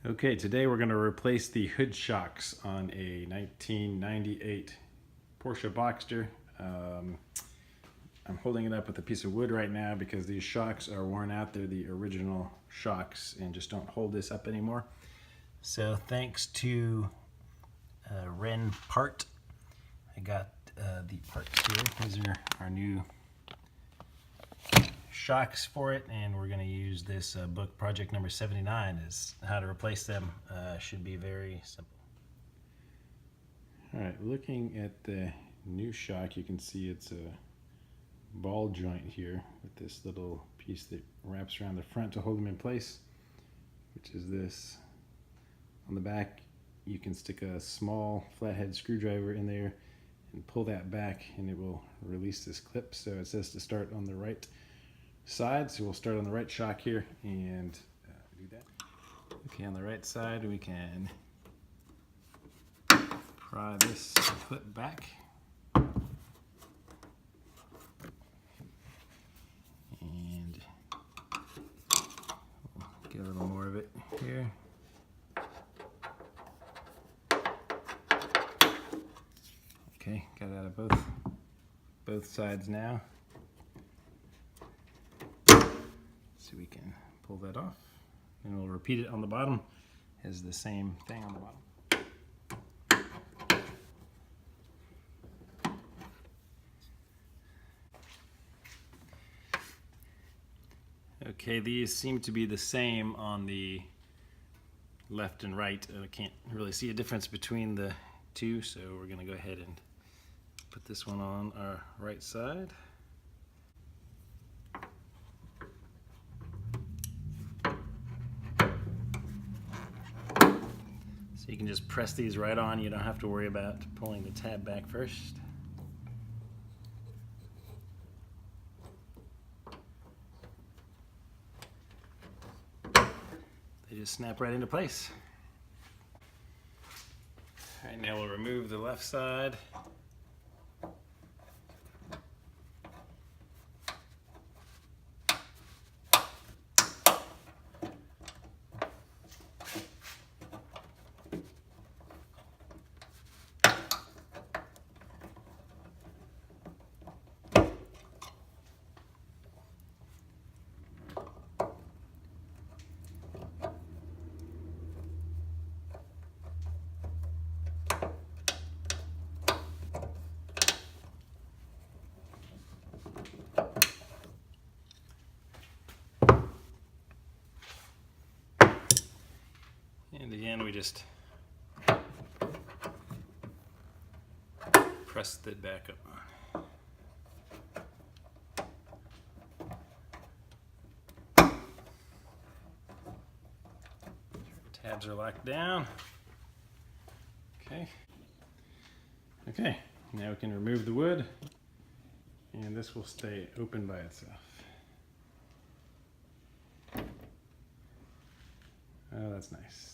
Okay, today we're going to replace the hood shocks on a 1998 Porsche Boxster. I'm holding it up with a piece of wood right now because these shocks are worn out. They're the original shocks and just don't hold this up anymore. So thanks to Ren Part, I got the parts here. These are our new shocks for it, and we're going to use this book, project number 79, is how to replace them. Should be very simple. All right, looking at the new shock, you can see it's a ball joint here with this little piece that wraps around the front to hold them in place, which is this. On the back, you can stick a small flathead screwdriver in there and pull that back, and it will release this clip. So it says to start on the right side, so we'll start on the right shock here and do that. Okay, on the right side we can pry this clip back and we'll get a little more of it here. Okay, got it out of both sides now. So we can pull that off, and we'll repeat it on the bottom as the same thing on the bottom. Okay, these seem to be the same on the left and right. I can't really see a difference between the two, so we're going to go ahead and put this one on our right side. So you can just press these right on. You don't have to worry about pulling the tab back first. They just snap right into place. All right, now we'll remove the left side. And again, we just press it back up on. Tabs are locked down. Okay, now we can remove the wood, and this will stay open by itself. Oh, that's nice.